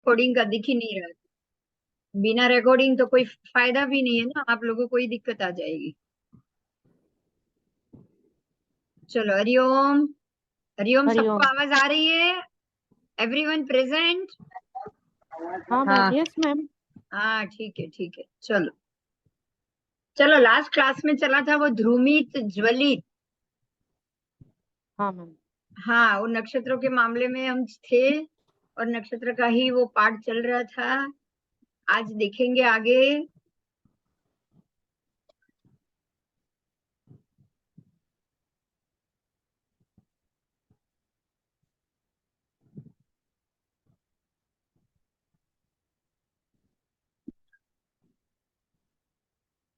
Recording का दिख ही नहीं रहा। बिना रिकॉर्डिंग तो कोई फायदा भी नहीं है ना, आप लोगों को ही दिक्कत आ जाएगी। चलो, हरिओम। हरिओम, सबको हरिओम। आवाज आ रही है? Everyone present? हाँ मैम, हाँ यस मैम। हाँ, ठीक है ठीक है। चलो चलो, लास्ट क्लास में चला था वो ध्रुमित ज्वलित। हाँ मैम। हाँ, वो नक्षत्रों के मामले में हम थे, और नक्षत्र का ही वो पाठ चल रहा था। आज देखेंगे आगे।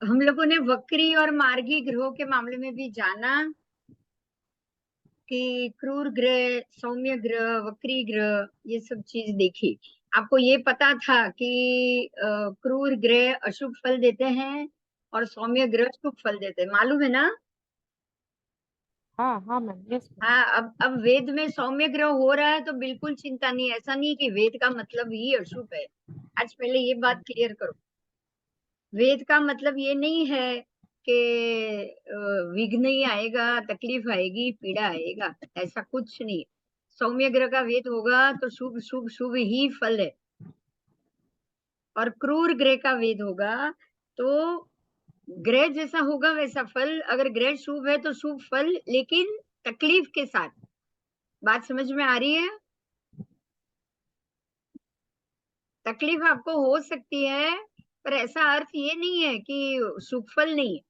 हम लोगों ने वक्री और मार्गी ग्रहों के मामले में भी जाना कि क्रूर ग्रह, सौम्य ग्रह, वक्री ग्रह, ये सब चीज देखी। आपको ये पता था कि क्रूर ग्रह अशुभ फल देते हैं और सौम्य ग्रह शुभ फल देते हैं, मालूम है ना? हाँ हाँ मैम, यस मैम। हाँ, अब वेद में सौम्य ग्रह हो रहा है तो बिल्कुल चिंता नहीं। ऐसा नहीं कि वेद का मतलब ही अशुभ है। आज पहले ये बात क्लियर करो। वेद का मतलब ये नहीं है कि विघ्न ही आएगा, तकलीफ आएगी, पीड़ा आएगा, ऐसा कुछ नहीं। सौम्य ग्रह का वेद होगा तो शुभ शुभ शुभ ही फल है, और क्रूर ग्रह का वेद होगा तो ग्रह जैसा होगा वैसा फल। अगर ग्रह शुभ है तो शुभ फल, लेकिन तकलीफ के साथ। बात समझ में आ रही है? तकलीफ आपको हो सकती है, पर ऐसा अर्थ ये नहीं है कि शुभ फल नहीं है।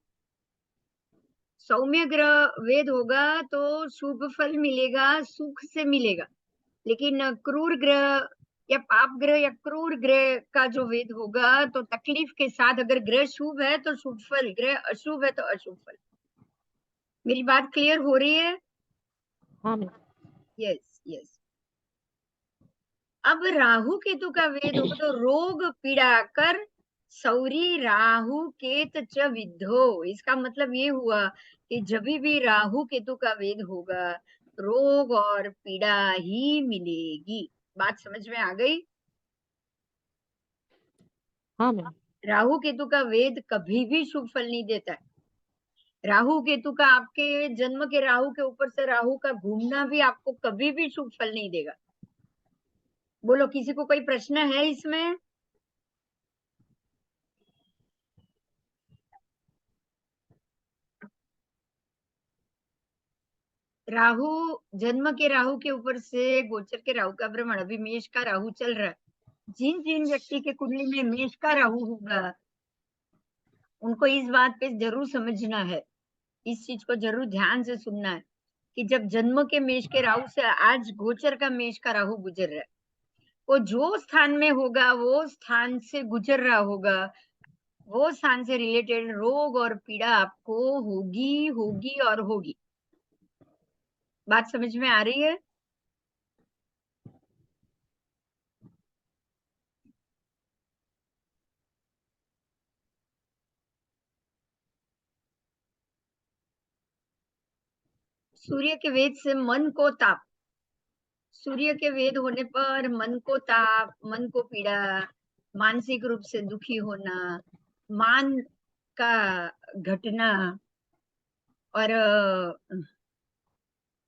सौम्य ग्रह वेद होगा तो शुभ फल मिलेगा, सुख से मिलेगा। लेकिन क्रूर ग्रह या पाप ग्रह या क्रूर ग्रह का जो वेद होगा तो तकलीफ के साथ। अगर ग्रह शुभ है तो शुभ फल, ग्रह अशुभ है तो अशुभ फल। मेरी बात क्लियर हो रही है? हाँ मैम। Yes yes. अब राहु केतु का वेद हो तो रोग पीड़ा कर सौरी राहु केत च विद्धो। इसका मतलब ये हुआ कि जब भी राहु केतु का वेद होगा, रोग और पीड़ा ही मिलेगी। बात समझ में आ गई? हाँ मैम। राहु केतु का वेद कभी भी शुभ फल नहीं देता है। राहु केतु का, आपके जन्म के राहु के ऊपर से राहु का घूमना भी आपको कभी भी शुभ फल नहीं देगा। बोलो, किसी को कोई प्रश्न है इसमें? राहु, जन्म के राहु के ऊपर से गोचर के राहु का भ्रमण, अभी मेष का राहु चल रहा है। जिन जिन व्यक्ति के कुंडली में मेष का राहु होगा, उनको इस बात पे जरूर समझना है, इस चीज को जरूर ध्यान से सुनना है कि जब जन्म के मेष के राहु से आज गोचर का मेष का राहु गुजर रहा है, वो जो स्थान में होगा वो स्थान से गुजर रहा होगा, वो स्थान से रिलेटेड रोग और पीड़ा आपको होगी होगी और होगी। बात समझ में आ रही है? सूर्य के वेद से मन को ताप। सूर्य के वेद होने पर मन को ताप, मन को पीड़ा, मानसिक रूप से दुखी होना, मान का घटना, और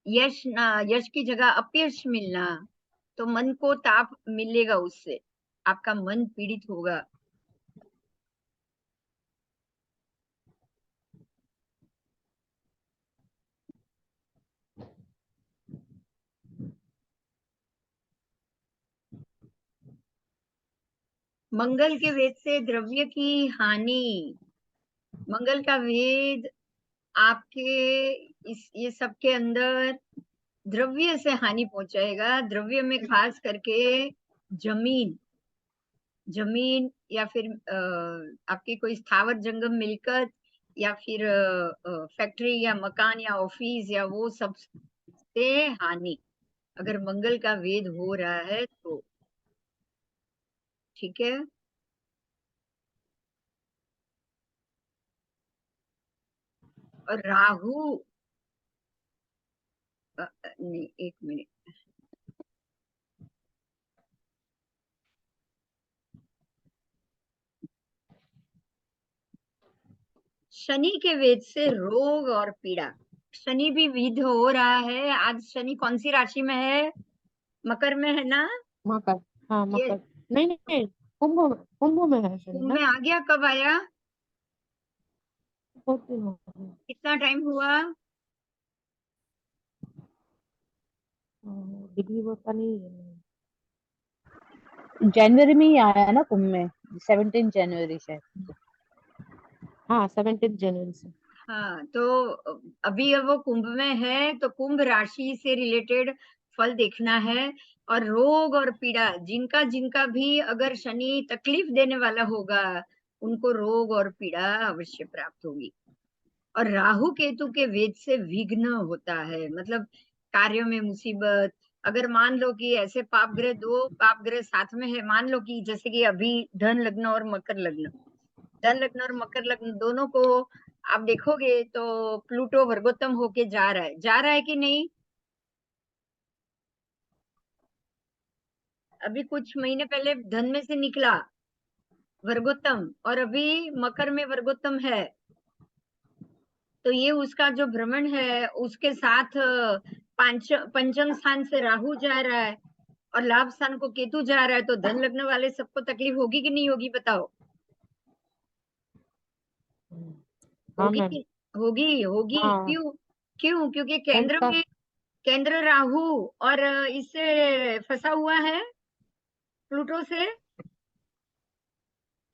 यश ना, यश की जगह अपयश मिलना, तो मन को ताप मिलेगा उससे, आपका मन पीड़ित होगा। मंगल के वेद से द्रव्य की हानि। मंगल का वेद आपके ये सब के अंदर द्रव्य से हानि पहुंचाएगा। द्रव्य में खास करके जमीन, जमीन या फिर आपकी कोई स्थावर जंगम मिलकत, या फिर फैक्ट्री या मकान या ऑफिस या वो सब से हानि, अगर मंगल का वेद हो रहा है तो। ठीक है। और राहु, नहीं, एक मिनट। शनि के वेद से रोग और पीड़ा। शनि भी विध हो रहा है। आज शनि कौन सी राशि में है? मकर में है ना? मकर। हाँ ये मकर। नहीं नहीं नहीं, कुंभ में है शनि कुंभ ना। में आ गया, कब आया? बहुत दिन हो गए। कितना टाइम हुआ? डिग्री पता नहीं है। जनवरी में ही आया ना कुंभ में, 17 जनवरी से। हाँ 17 जनवरी से। हाँ, तो अभी अब वो कुंभ में है, तो कुंभ राशि से रिलेटेड फल देखना है। और रोग और पीड़ा, जिनका जिनका भी अगर शनि तकलीफ देने वाला होगा, उनको रोग और पीड़ा अवश्य प्राप्त होगी। और राहु केतु के वेद से विघ्न होता है, मतलब कार्यों में मुसीबत। अगर मान लो कि ऐसे पाप ग्रह, दो पाप ग्रह साथ में है, मान लो कि जैसे कि अभी धन लग्न और मकर लग्न, धन लग्न और मकर लग्न दोनों को आप देखोगे तो प्लूटो वर्गोत्तम होके जा रहा है कि नहीं? अभी कुछ महीने पहले धन में से निकला वर्गोत्तम, और अभी मकर में वर्गोत्तम है। तो ये उसका जो भ्रमण है, उसके साथ पंचम स्थान से राहु जा रहा है और लाभ स्थान को केतु जा रहा है। तो धन लग्न वाले सबको तकलीफ होगी कि नहीं होगी, बताओ? हाँ होगी मैम। कि होगी? होगी हाँ क्यों? क्यों? क्योंकि हेल्थ केंद्र का। में केंद्र राहु और इससे फंसा हुआ है, प्लूटो से।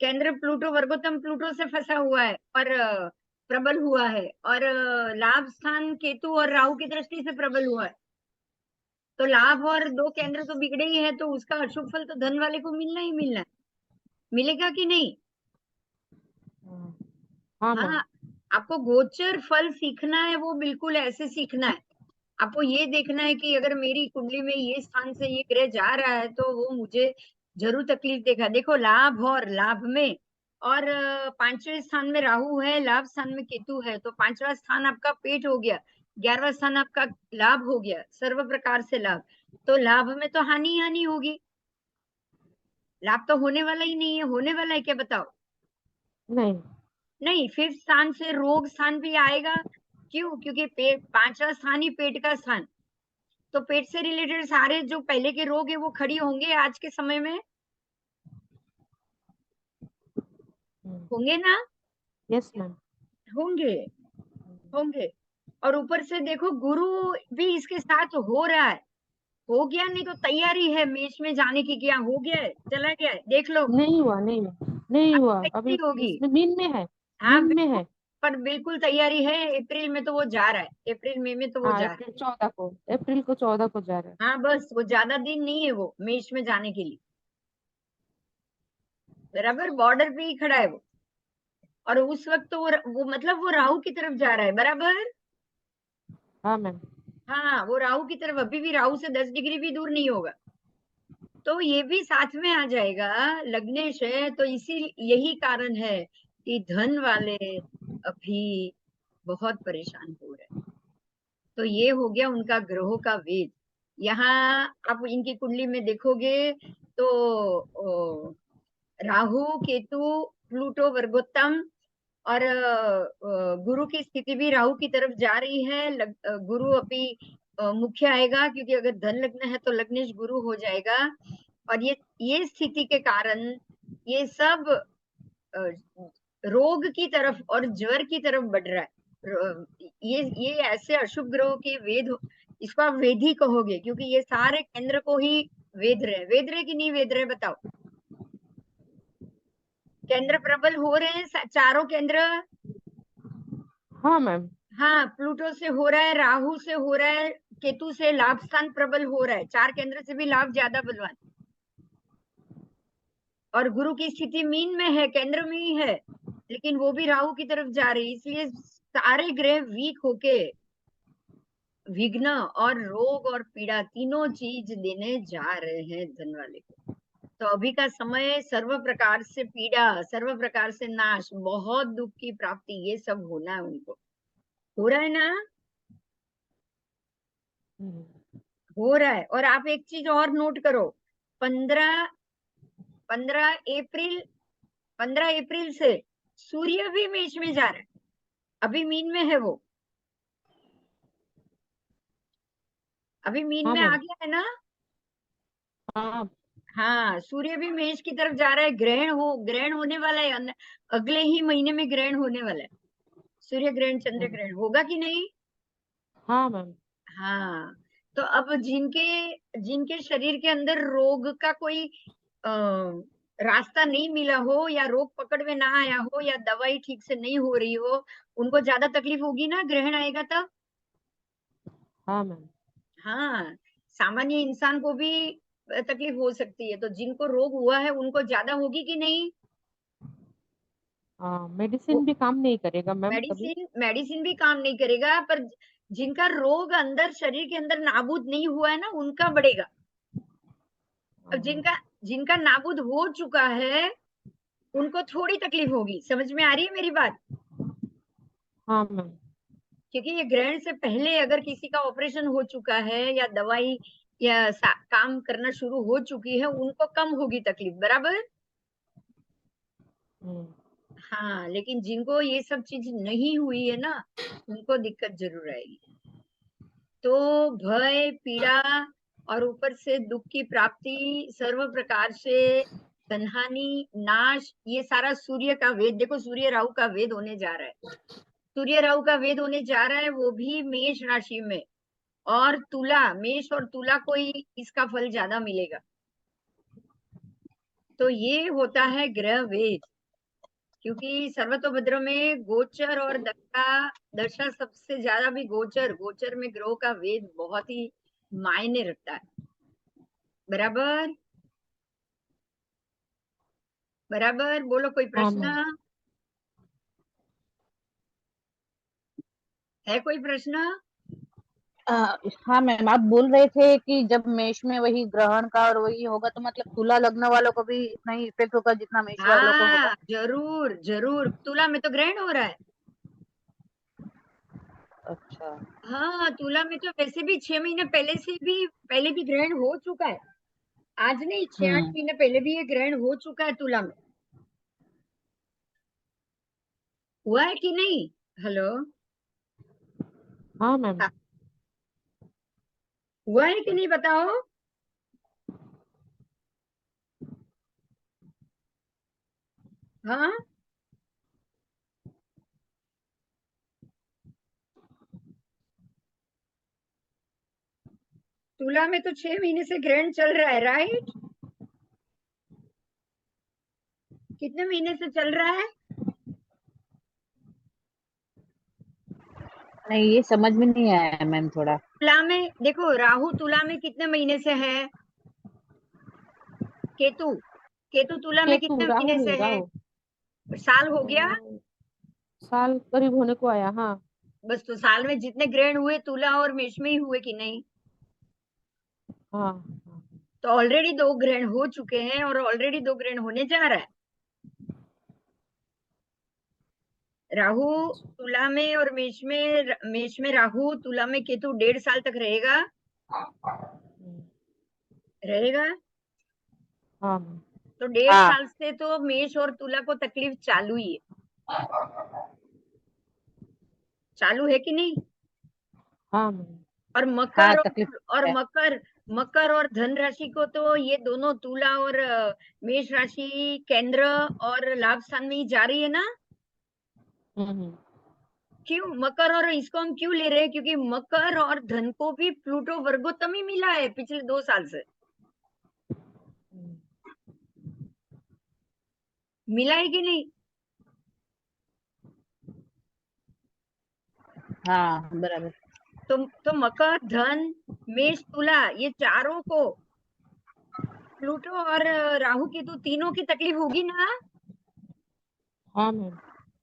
केंद्र प्लूटो वर्गोत्तम प्लूटो से फंसा हुआ है और प्रबल हुआ है। और लाभ स्थान केतु और राहु की दृष्टि से प्रबल हुआ है। तो लाभ और दो केंद्र तो बिगड़े ही है, तो उसका अशुभ फल तो धन वाले को मिलना ही मिलना है। मिलेगा कि नहीं? हाँ मैम। हाँ, आपको गोचर फल सीखना है, वो बिल्कुल ऐसे सीखना है। आपको ये देखना है कि अगर मेरी कुंडली में ये स्थान से ये ग्रह जा रहा है तो वो मुझे जरूर तकलीफ देगा। देखो, लाभ और लाभ में, और पांचवें स्थान में राहु है, लाभ स्थान में केतु है, तो पांचवा स्थान आपका पेट हो गया, 11वां स्थान आपका लाभ हो गया, सर्व प्रकार से लाभ। तो लाभ में तो हानि ही हानि होगी, लाभ तो होने वाला ही नहीं है। होने वाला है क्या, बताओ? नहीं। नहीं। फिफ्थ स्थान से रोग स्थान भी आएगा। क्यों? क्योंकि पेट, पांचवा स्थान ही पेट का स्थान, तो पेट से रिलेटेड सारे जो पहले के रोग है वो खड़ी होंगे आज के समय में, होंगे ना? Yes ma'am. होंगे, होंगे। और ऊपर से देखो, गुरु भी इसके साथ हो रहा है। हो गया नहीं तो तैयारी है मेष में जाने की, क्या हो गया है, चला गया है, देख लो। नहीं हुआ, नहीं हुआ, नहीं हुआ कैसी अभी। होगी? इसमें मीन में है। हाँ मीन में बिल्कुल, है। पर बिल्कुल तैयारी है। अप्रैल में तो वो जा रहा है, अप्रैल मई में तो वो हाँ जा रहा है। अप्रैल को 14 को जा रहा है। हाँ बस, वो ज्यादा दिन नहीं है वो मेष में जाने के लिए, बराबर बॉर्डर पे ही खड़ा है वो। और उस वक्त तो वो मतलब वो राहु की तरफ जा रहा है, बराबर। हाँ मैम। हाँ, वो राहु की तरफ, अभी भी राहु से 10 डिग्री भी दूर नहीं होगा। तो ये भी साथ में आ जाएगा, लग्नेश है तो इसी, यही कारण है कि धन वाले अभी बहुत परेशान हो रहे हैं। तो ये हो गया उनका ग्रहों का वेद। यहाँ आप इनकी कुंडली में देखोगे तो राहु केतु प्लूटो वर्गोत्तम, और गुरु की स्थिति भी राहु की तरफ जा रही है। गुरु अभी मुख्य आएगा, क्योंकि अगर धन लग्न है तो लग्नेश गुरु हो जाएगा। और ये स्थिति के कारण ये सब अ, रोग की तरफ और ज्वर की तरफ बढ़ रहा है। ये ऐसे अशुभ ग्रहों के इसको आप वेद ही कहोगे, क्योंकि ये सारे केंद्र को ही वेद रहे कि नहीं वेद रहे, बताओ? केंद्र प्रबल हो रहे हैं, चारों केंद्र। हाँ मैम। हाँ, प्लूटो से हो रहा है, राहु से हो रहा है, केतु से लाभ स्थान प्रबल हो रहा है, चार केंद्र से भी लाभ ज्यादा बलवान। और गुरु की स्थिति मीन में है, केंद्र में ही है, लेकिन वो भी राहु की तरफ जा रही है। इसलिए सारे ग्रह वीक होके विघ्न और रोग और पीड़ा तीनों चीज देने जा रहे हैं धन वाले को। तो अभी का समय सर्व प्रकार से पीड़ा, सर्व प्रकार से नाश, बहुत दुख की प्राप्ति, ये सब होना है उनको। हो रहा है ना? हो रहा है। और आप एक चीज और नोट करो, 15 15 अप्रैल 15 अप्रैल से सूर्य भी मेष में जा रहा है। अभी मीन में है वो, अभी मीन हाँ में आ मैम। गया है ना। हाँ। हाँ, सूर्य भी मेष की तरफ जा रहा है, ग्रहण होने वाला है, अगले ही महीने में ग्रहण होने वाला है। सूर्य ग्रहण चंद्र ग्रहण होगा कि नहीं। हाँ मैम। हाँ, तो अब जिनके जिनके शरीर के अंदर रोग का कोई रास्ता नहीं मिला हो, या रोग पकड़ में ना आया हो, या दवाई ठीक से नहीं हो रही हो, उनको ज्यादा तकलीफ होगी ना ग्रहण आएगा तब। हाँ मैम। हाँ, सामान्य इंसान को भी तकलीफ हो सकती है, तो जिनको रोग हुआ है उनको ज्यादा होगी कि नहीं। हाँ, वो मेडिसिन भी काम नहीं करेगा मैम कभी। मेडिसिन मेडिसिन भी काम नहीं करेगा, पर जिनका रोग अंदर शरीर के अंदर नाबूद नहीं हुआ है ना, उनका बढ़ेगा। अब जिनका जिनका नाबूद हो चुका है उनको थोड़ी तकलीफ होगी। समझ में आ रही है मेरी बात। हाँ मैम। क्योंकि ये ग्रहण से पहले अगर किसी का ऑपरेशन हो चुका है, या दवाई या काम करना शुरू हो चुकी है, उनको कम होगी तकलीफ, बराबर। हम्म। हाँ, लेकिन जिनको ये सब चीज नहीं हुई है ना, उनको दिक्कत जरूर आएगी। तो भय, पीड़ा और ऊपर से दुख की प्राप्ति, सर्व प्रकार से धनहानि, नाश, ये सारा सूर्य का वेद। देखो, सूर्य राहु का वेद होने जा रहा है। सूर्य राहु का वेद होने जा रहा है, वो भी मेष राशि में। और तुला, मेष और तुला को ही इसका फल ज्यादा मिलेगा। तो ये होता है ग्रह वेद। क्योंकि सर्वतोभद्र में गोचर और दशा, दशा सबसे ज्यादा भी गोचर, गोचर में ग्रहों का वेद बहुत ही मायने रखता है, बराबर। बराबर, बोलो कोई हाँ प्रश्न मैम। है, कोई प्रश्न। हाँ मैम, आप बोल रहे थे कि जब मेष में वही ग्रहण का और वही होगा तो मतलब तुला लग्न वालों को भी इतना ही इफेक्ट होगा जितना मेष वालों को होगा। हाँ, जरूर जरूर, तुला में तो ग्रहण हो रहा है। अच्छा। हाँ, तुला में तो वैसे भी 6 महीने पहले भी ग्रहण हो चुका है। आज नहीं, 6-8 महीने पहले भी ये ग्रहण हो चुका है तुला में। हुआ है कि नहीं। हेलो। हाँ मैम। हाँ, हुआ है कि नहीं बताओ। हाँ, तुला में तो 6 महीने से ग्रहण चल रहा है, राइट। कितने महीने से चल रहा है। नहीं, ये समझ में नहीं आया मैम थोड़ा। तुला में देखो, राहु तुला में कितने महीने से है। केतु, केतु तुला में केतु, कितने राहु महीने से नहीं, है। राहु। साल हो गया। अ, साल करीब होने को आया, हाँ। बस, तो साल में जितने ग्रहण हुए तुला और मेष में ही हुए कि नहीं। हाँ। हाँ। तो ऑलरेडी 2 ग्रहण हो चुके हैं, और ऑलरेडी 2 ग्रहण होने जा रहा है। राहु तुला में और मेष में राहु, तुला में केतु 1.5 साल तक रहेगा। हम्म। रहेगा। हाँ मैम। तो 1.5 हाँ। साल से तो मेष और तुला को तकलीफ चालू ही है। चालू है कि नहीं। हाँ मैम। और हाँ, मकर तकलीफ और है। मकर मकर और धन राशि को तो ये दोनों, तुला और मेष राशि, केंद्र और लाभ स्थान में ही जा रही है ना। हम्म। क्यों मकर, और इसको हम क्यों ले रहे हैं, क्योंकि मकर और धन को भी प्लूटो वर्गोत्तम ही मिला है पिछले 2 साल से। हम्म। मिला है कि नहीं। हाँ, बराबर। तो मकर, धन, मेष, तुला, ये चारों को प्लूटो और राहु केतु तीनों की तकलीफ होगी ना। हाँ मैम।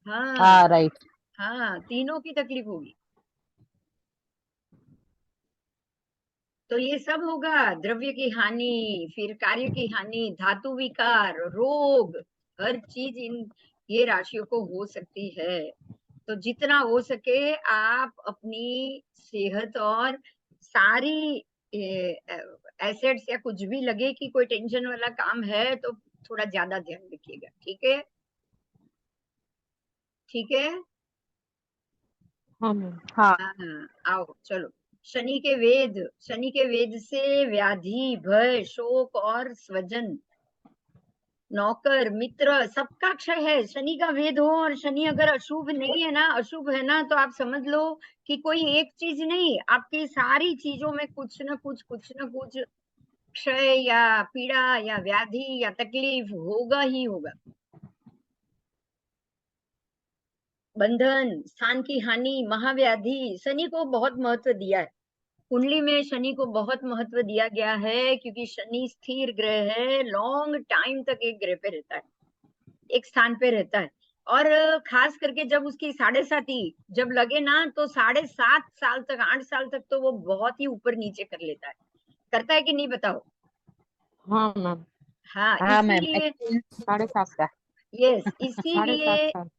हाँ। हाँ, राइट। हाँ, तीनों की तकलीफ होगी। तो ये सब होगा, द्रव्य की हानि, फिर कार्य की हानि, धातु विकार, रोग, हर चीज इन ये राशियों को हो सकती है। तो जितना हो सके आप अपनी सेहत और सारी एसेट्स, या कुछ भी लगे कि कोई टेंशन वाला काम है तो थोड़ा ज्यादा ध्यान रखिएगा। ठीक है। ठीक है। हाँ मैम। हाँ हाँ, आओ चलो। शनि के वेद से व्याधि, भय, शोक और स्वजन, नौकर, मित्र, सबका क्षय है। शनि का वेद हो और शनि अगर अशुभ नहीं है ना, अशुभ है ना, तो आप समझ लो कि कोई एक चीज नहीं, आपकी सारी चीजों में कुछ न कुछ क्षय या पीड़ा या व्याधि या तकलीफ होगा ही होगा। बंधन, स्थान की हानि, महाव्याधि, शनि को बहुत महत्व दिया है। कुंडली में शनि को बहुत महत्व दिया गया है, क्योंकि शनि स्थिर ग्रह है, लॉन्ग टाइम तक एक ग्रह पे रहता है, एक स्थान पे रहता है। और खास करके जब उसकी 7.5 जब लगे ना, तो 7.5 साल तक, 8 साल तक तो वो बहुत ही ऊपर नीचे कर लेता है। करता है कि नहीं बताओ? हाँ मैम। हाँ, हाँ मैम, इसीलिए 7.5 का। यस, 7.5 साल।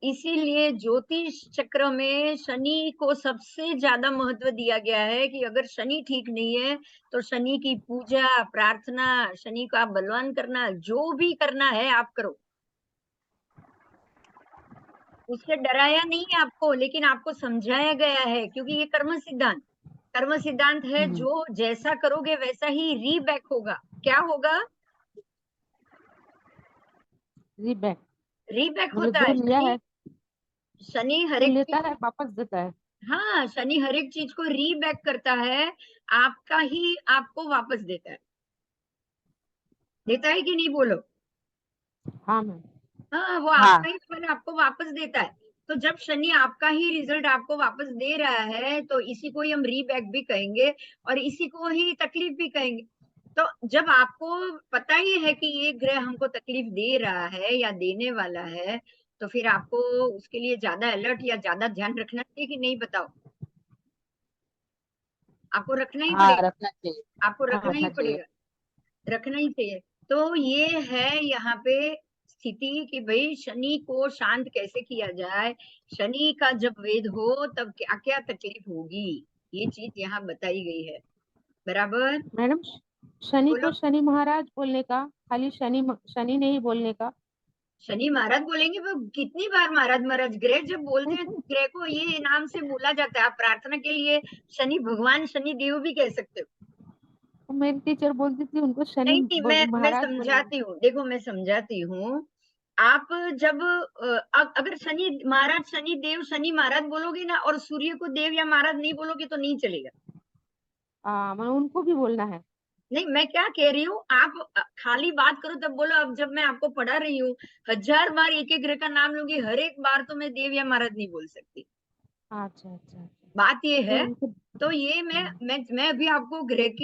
इसीलिए ज्योतिष चक्र में शनि को सबसे ज्यादा महत्व दिया गया है कि अगर शनि ठीक नहीं है तो शनि की पूजा, प्रार्थना, शनि का बलवान करना, जो भी करना है आप करो। उससे डराया नहीं है आपको, लेकिन आपको समझाया गया है, क्योंकि ये कर्म सिद्धांत है। जो जैसा करोगे वैसा ही रीबैक होगा। क्या होगा? रीबैक रीबैक मतलब होता जो है। लिया है शनि हर जो एक लेता चीज, है वापस देता है। हाँ, शनि हर एक चीज को रीबैक करता है, आपका ही आपको वापस देता है कि नहीं बोलो? हाँ मैम। हाँ, वो हाँ आपका ही फल आपको वापस देता है। तो जब शनि आपका ही रिजल्ट आपको वापस दे रहा है, तो इसी को ही हम रीबैक भी कहेंगे और इसी को ही तकलीफ भी कहेंगे। तो जब आपको पता ही है कि ये ग्रह हमको तकलीफ दे रहा है या देने वाला है, तो फिर आपको उसके लिए ज्यादा अलर्ट या ज्यादा ध्यान रखना चाहिए कि नहीं, बताओ? आपको रखना ही हाँ, पड़ेगा, रखना चाहिए। आपको हाँ रखना ही रखना चाहिए। पड़ेगा, रखना ही चाहिए। तो ये है यहाँ पे स्थिति कि भाई शनि को शांत कैसे किया जाए। शनि का जब वेद हो तब क्या क्या तकलीफ होगी, ये चीज यहाँ बताई गई है। बराबर? मैडम शनि बोलो। को शनि महाराज बोलने का, खाली शनि नहीं बोलने का। शनि महाराज बोलेंगे, वो कितनी बार महाराज महाराज, ग्रह जब बोलते हैं ग्रह को ये नाम से बोला जाता है। आप प्रार्थना के लिए शनि भगवान, शनि देव भी कह सकते हो। तो मेरी टीचर बोलती थी उनको शनि नहीं नहीं, मैं महाराज बोलेंगे। समझाती हूँ, देखो मैं समझाती हूँ। आप जब अगर शनि महाराज, शनि देव, शनि महाराज बोलोगे ना, और सूर्य को देव या महाराज नहीं बोलोगे तो नहीं चलेगा। मतलब उनको भी बोलना है। नहीं, मैं क्या कह रही हूँ, आप खाली बात करो तब बोलो। अब जब मैं आपको पढ़ा रही हूँ, 1000 बार एक एक ग्रह का नाम लूंगी, हर एक बार तो मैं देव या महाराज नहीं बोल सकती। अच्छा अच्छा अच्छा। बात ये तो है। उनको तो ये मैं अभी आपको ग्रह की